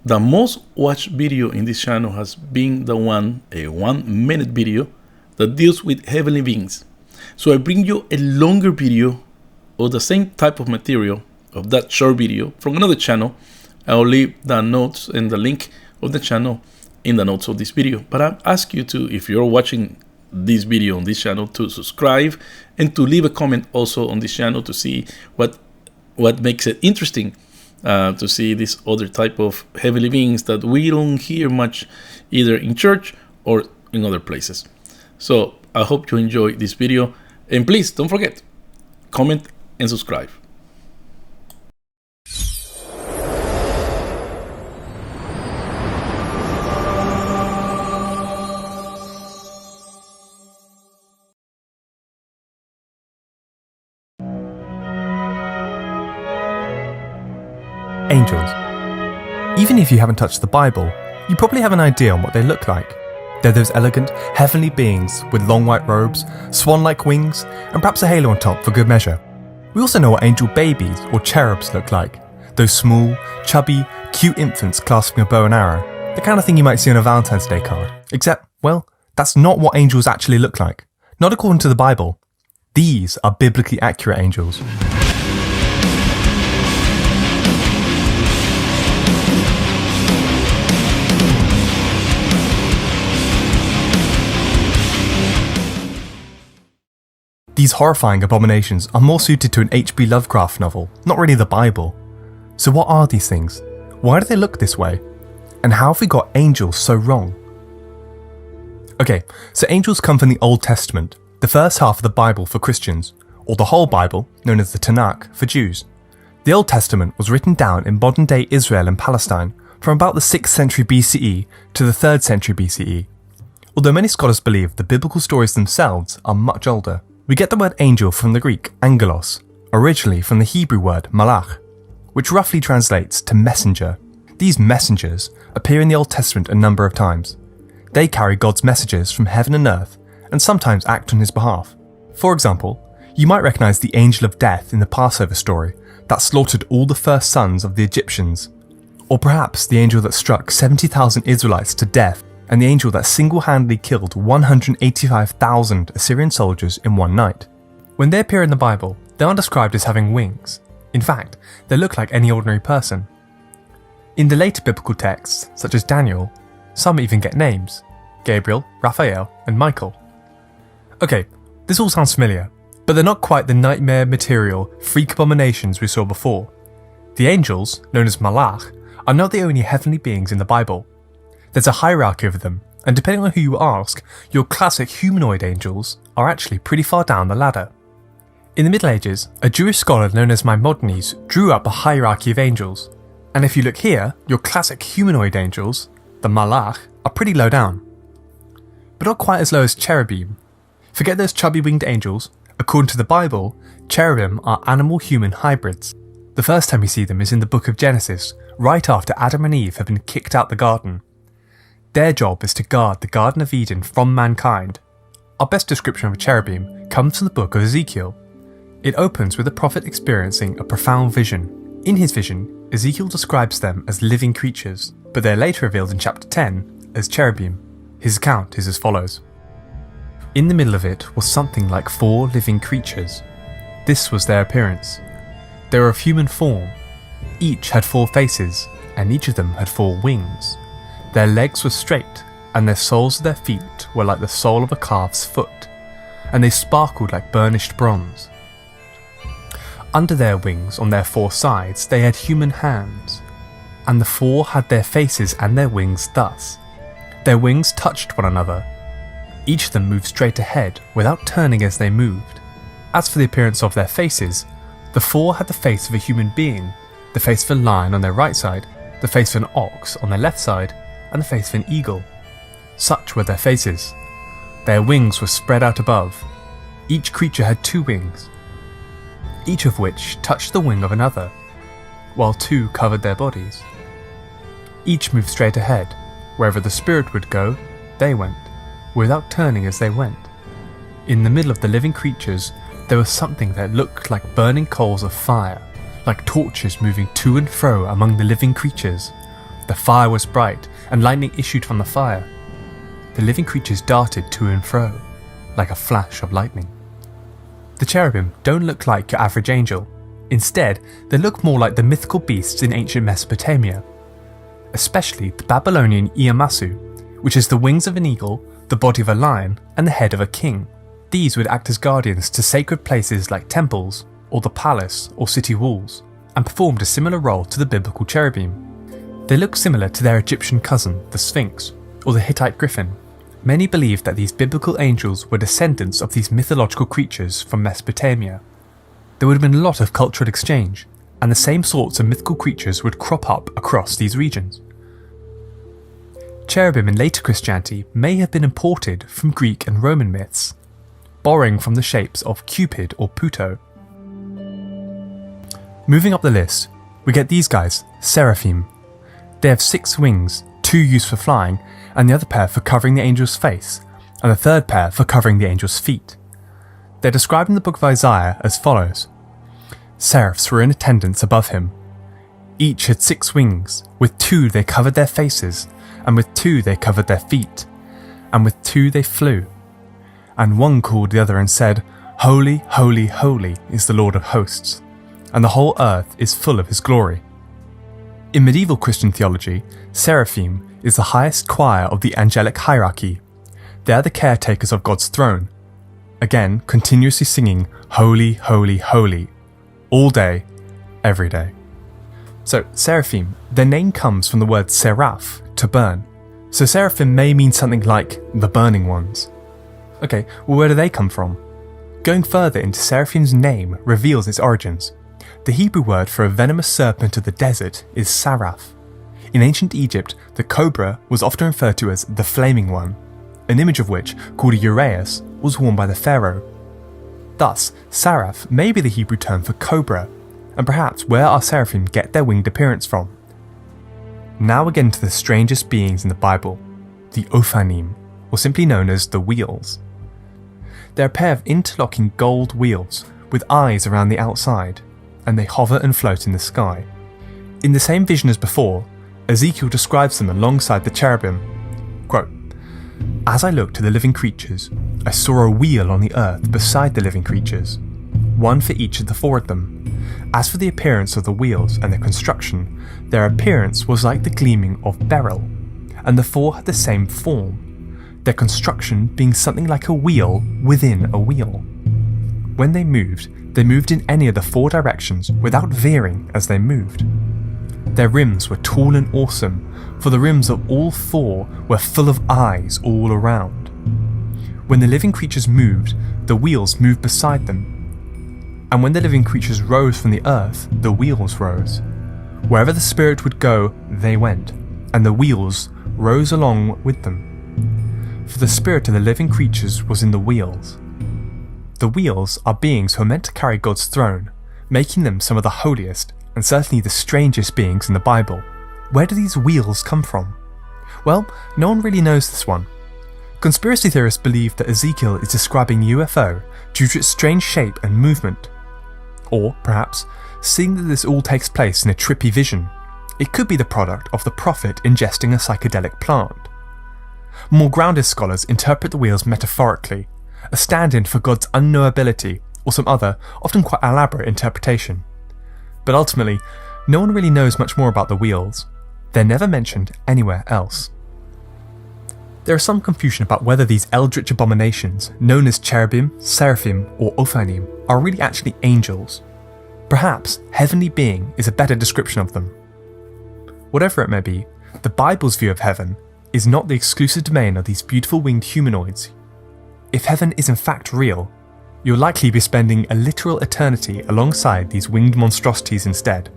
The most watched video in this channel has been a 1-minute video that deals with heavenly beings. So I bring you a longer video of the same type of material of that short video from another channel. I'll leave the notes and the link of the channel in the notes of this video. But I ask you to, if you're watching this video on this channel, to subscribe and to leave a comment also on this channel to see what makes it interesting to see this other type of heavenly beings that we don't hear much either in church or in other places. So I hope you enjoy this video, and please don't forget, comment and subscribe. Angels. Even if you haven't touched the Bible, you probably have an idea on what they look like. They're those elegant, heavenly beings with long white robes, swan-like wings, and perhaps a halo on top for good measure. We also know what angel babies or cherubs look like. Those small, chubby, cute infants clasping a bow and arrow. The kind of thing you might see on a Valentine's Day card. Except, well, that's not what angels actually look like. Not according to the Bible. These are biblically accurate angels. These horrifying abominations are more suited to an H.P. Lovecraft novel, not really the Bible. So what are these things? Why do they look this way? And how have we got angels so wrong? Okay, so angels come from the Old Testament, the first half of the Bible for Christians, or the whole Bible, known as the Tanakh, for Jews. The Old Testament was written down in modern-day Israel and Palestine from about the 6th century BCE to the 3rd century BCE. Although many scholars believe the biblical stories themselves are much older. We get the word angel from the Greek angelos, originally from the Hebrew word malach, which roughly translates to messenger. These messengers appear in the Old Testament a number of times. They carry God's messages from heaven and earth and sometimes act on his behalf. For example, you might recognize the angel of death in the Passover story that slaughtered all the first sons of the Egyptians. Or perhaps the angel that struck 70,000 Israelites to death, and the angel that single-handedly killed 185,000 Assyrian soldiers in one night. When they appear in the Bible, they aren't described as having wings. In fact, they look like any ordinary person. In the later biblical texts, such as Daniel, some even get names: Gabriel, Raphael, and Michael. Okay, this all sounds familiar, but they're not quite the nightmare material freak abominations we saw before. The angels, known as malach, are not the only heavenly beings in the Bible. There's a hierarchy of them, and depending on who you ask, your classic humanoid angels are actually pretty far down the ladder. In the Middle Ages, a Jewish scholar known as Maimonides drew up a hierarchy of angels, and if you look here, your classic humanoid angels, the malach, are pretty low down. But not quite as low as cherubim. Forget those chubby winged angels. According to the Bible, cherubim are animal-human hybrids. The first time we see them is in the book of Genesis, right after Adam and Eve have been kicked out the garden. Their job is to guard the Garden of Eden from mankind. Our best description of a cherubim comes from the book of Ezekiel. It opens with the prophet experiencing a profound vision. In his vision, Ezekiel describes them as living creatures, but they're later revealed in chapter 10 as cherubim. His account is as follows. In the middle of it was something like 4 living creatures. This was their appearance. They were of human form. Each had 4 faces, and each of them had 4 wings. Their legs were straight, and the soles of their feet were like the sole of a calf's foot, and they sparkled like burnished bronze. Under their wings, on their 4 sides, they had human hands, and the 4 had their faces and their wings thus. Their wings touched one another. Each of them moved straight ahead, without turning as they moved. As for the appearance of their faces, the 4 had the face of a human being, the face of a lion on their right side, the face of an ox on their left side, and the face of an eagle. Such were their faces. Their wings were spread out above. Each creature had 2 wings, each of which touched the wing of another, while 2 covered their bodies. Each moved straight ahead. Wherever the spirit would go, they went, without turning as they went. In the middle of the living creatures, there was something that looked like burning coals of fire, like torches moving to and fro among the living creatures. The fire was bright, and lightning issued from the fire. The living creatures darted to and fro, like a flash of lightning. The cherubim don't look like your average angel. Instead, they look more like the mythical beasts in ancient Mesopotamia, especially the Babylonian Iyamasu, which is the wings of an eagle, the body of a lion, and the head of a king. These would act as guardians to sacred places like temples, or the palace or city walls, and performed a similar role to the biblical cherubim. They look similar to their Egyptian cousin, the Sphinx, or the Hittite griffin. Many believe that these biblical angels were descendants of these mythological creatures from Mesopotamia. There would have been a lot of cultural exchange, and the same sorts of mythical creatures would crop up across these regions. Cherubim in later Christianity may have been imported from Greek and Roman myths, borrowing from the shapes of Cupid or Pluto. Moving up the list, we get these guys, seraphim. They have 6 wings, 2 used for flying, and the other pair for covering the angel's face, and the third pair for covering the angel's feet. They're described in the book of Isaiah as follows. Seraphs were in attendance above him. Each had 6 wings, with 2 they covered their faces, and with 2 they covered their feet, and with 2 they flew. And one called the other and said, Holy, holy, holy is the Lord of hosts, and the whole earth is full of his glory. In medieval Christian theology, seraphim is the highest choir of the angelic hierarchy. They are the caretakers of God's throne, again continuously singing Holy, holy, holy, all day, every day. So seraphim, their name comes from the word seraph, to burn. So seraphim may mean something like the burning ones. Okay, well, where do they come from? Going further into seraphim's name reveals its origins. The Hebrew word for a venomous serpent of the desert is saraph. In ancient Egypt, the cobra was often referred to as the flaming one, an image of which, called a uraeus, was worn by the pharaoh. Thus, saraph may be the Hebrew term for cobra, and perhaps where our seraphim get their winged appearance from. Now we get into the strangest beings in the Bible, the Ophanim, or simply known as the wheels. They're a pair of interlocking gold wheels with eyes around the outside, and they hover and float in the sky. In the same vision as before, Ezekiel describes them alongside the cherubim. Quote, As I looked to the living creatures, I saw a wheel on the earth beside the living creatures, one for each of the 4 of them. As for the appearance of the wheels and their construction, their appearance was like the gleaming of beryl, and the 4 had the same form, their construction being something like a wheel within a wheel. When they moved in any of the 4 directions without veering as they moved. Their rims were tall and awesome, for the rims of all 4 were full of eyes all around. When the living creatures moved, the wheels moved beside them. And when the living creatures rose from the earth, the wheels rose. Wherever the spirit would go, they went, and the wheels rose along with them. For the spirit of the living creatures was in the wheels. The wheels are beings who are meant to carry God's throne, making them some of the holiest and certainly the strangest beings in the Bible. Where do these wheels come from? Well, no one really knows this one. Conspiracy theorists believe that Ezekiel is describing a UFO due to its strange shape and movement. Or, perhaps, seeing that this all takes place in a trippy vision, it could be the product of the prophet ingesting a psychedelic plant. More grounded scholars interpret the wheels metaphorically, a stand-in for God's unknowability or some other, often quite elaborate interpretation. But ultimately, no one really knows much more about the wheels. They're never mentioned anywhere else. There is some confusion about whether these eldritch abominations, known as cherubim, seraphim, or ophanim, are really actually angels. Perhaps heavenly being is a better description of them. Whatever it may be, the Bible's view of heaven is not the exclusive domain of these beautiful winged humanoids. If heaven is in fact real, you'll likely be spending a literal eternity alongside these winged monstrosities instead.